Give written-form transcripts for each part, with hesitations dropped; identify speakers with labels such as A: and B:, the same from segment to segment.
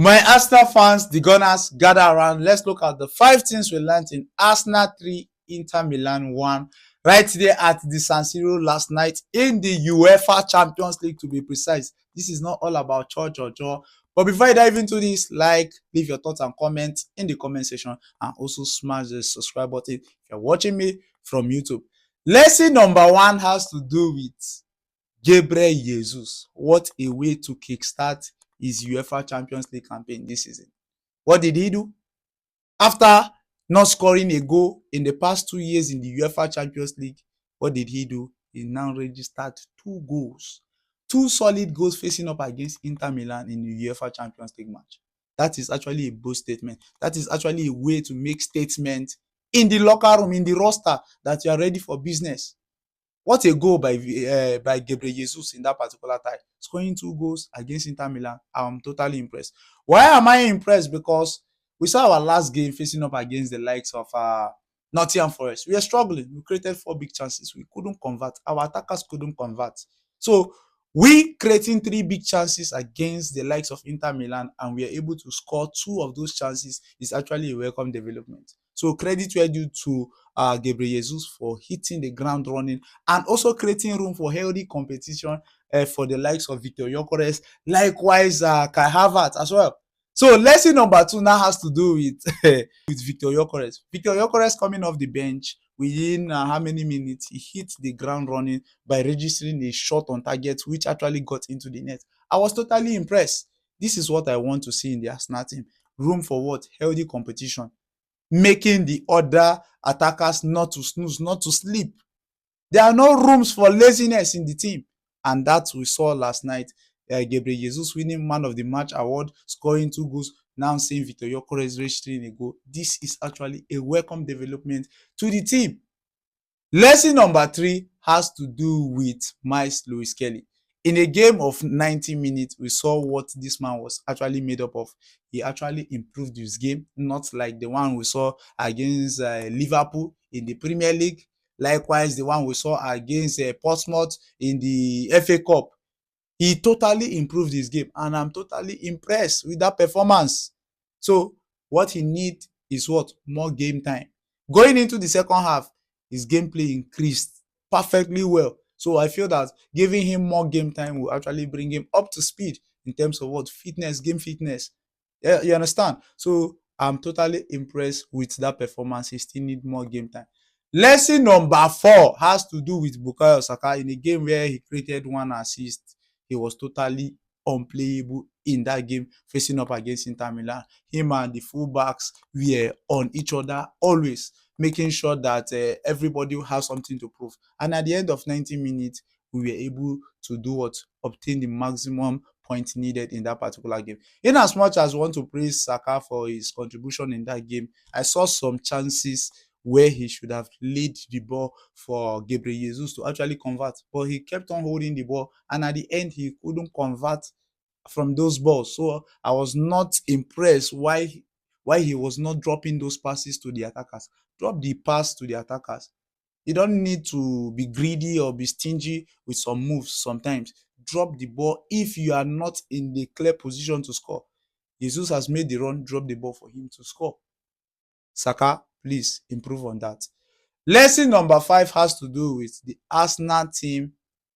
A: My Arsenal fans, the Gunners, gather around. Let's look at the 5 things we learned in Arsenal 3, Inter Milan 1, right there at the San Siro last night in the UEFA Champions League, to be precise. This is not all about church or jaw. But before I dive into this, leave your thoughts and comments in the comment section, and also smash the subscribe button if you're watching me from YouTube. Lesson number 1 has to do with Gabriel Jesus. What a way to kickstart his UEFA Champions League campaign this season. What did he do? After not scoring a goal in the past 2 years in the UEFA Champions League, what did he do? He now registered 2 goals. 2 solid goals facing up against Inter Milan in the UEFA Champions League match. That is actually a bold statement. That is actually a way to make statement in the locker room, in the roster, that you are ready for business. What a goal by Gabriel Jesus in that particular tie. Scoring 2 goals against Inter Milan. I'm totally impressed. Why am I impressed? Because we saw our last game facing up against the likes of Nottingham Forest. We are struggling. We created 4 big chances. We couldn't convert. Our attackers couldn't convert. So we creating 3 big chances against the likes of Inter Milan, and we are able to score 2 of those chances is actually a welcome development. So credit where due to Gabriel Jesus for hitting the ground running and also creating room for healthy competition for the likes of Victor Gyokeres, likewise Kai Havertz as well. So lesson number 2 now has to do with with Victor Gyokeres. Victor Gyokeres coming off the bench within how many minutes he hit the ground running by registering a shot on target which actually got into the net. I was totally impressed. This is what I want to see in the Arsenal team. Room for what? Healthy competition. Making the other attackers not to snooze, not to sleep. There are no rooms for laziness in the team. And that we saw last night. Gabriel Jesus winning Man of the Match award, scoring 2 goals, now seeing Victor Gyokeres registering a goal. This is actually a welcome development to the team. Lesson number 3 has to do with Miles Lewis Kelly. In a game of 90 minutes, we saw what this man was actually made up of. He actually improved his game, not like the one we saw against Liverpool in the Premier League. Likewise, the one we saw against Portsmouth in the FA Cup. He totally improved his game, and I'm totally impressed with that performance. So what he needs is what? More game time. Going into the second half, his gameplay increased perfectly well. So I feel that giving him more game time will actually bring him up to speed in terms of what? Fitness, game fitness. Yeah, you understand? So I'm totally impressed with that performance. He still needs more game time. Lesson number 4 has to do with Bukayo Saka in a game where he created 1 assist. He was totally unplayable in that game facing up against Inter Milan. Him and the fullbacks were on each other always, making sure that everybody has something to prove. And at the end of 90 minutes, we were able to do what? Obtain the maximum points needed in that particular game. In as much as we want to praise Saka for his contribution in that game, I saw some chances where he should have laid the ball for Gabriel Jesus to actually convert. But he kept on holding the ball, and at the end, he couldn't convert from those balls. So I was not impressed why he was not dropping those passes to the attackers. Drop the pass to the attackers. You don't need to be greedy or be stingy with some moves sometimes. Drop the ball if you are not in the clear position to score. Jesus has made the run, drop the ball for him to score. Saka, please improve on that. Lesson number 5 has to do with the Arsenal team.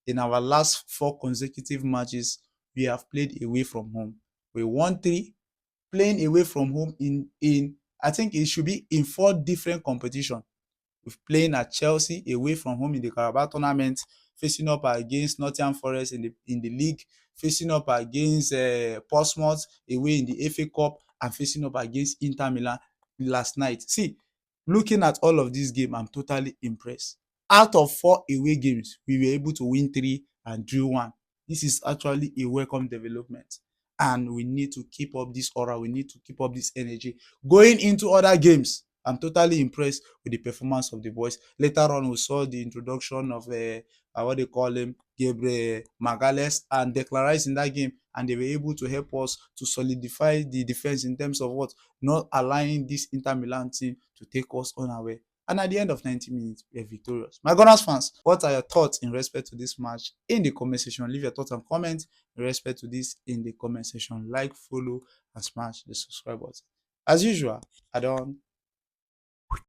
A: In our last 4 consecutive matches, we have played away from home. We won 3, playing away from home in I think it should be in 4 different competitions. We've playing at Chelsea away from home in the Carabao tournament, facing up against Nottingham Forest in the league, facing up against Portsmouth away in the FA Cup, and facing up against Inter Milan last night. See, looking at all of these games, I'm totally impressed. Out of 4 away games, we were able to win 3 and draw 1. This is actually a welcome development. And we need to keep up this aura. We need to keep up this energy. Going into other games, I'm totally impressed with the performance of the boys. Later on, we saw the introduction of what they call him, Gabriel Magalhaes and Declan Rice in that game, and they were able to help us to solidify the defense in terms of what? Not allowing this Inter Milan team to take us on our way. and at the end of 90 minutes, we are victorious. My Gunners fans, what are your thoughts in respect to this match in the comment section? Leave your thoughts and comments in respect to this in the comment section. Like, follow, and smash the subscribe button. As usual, I don't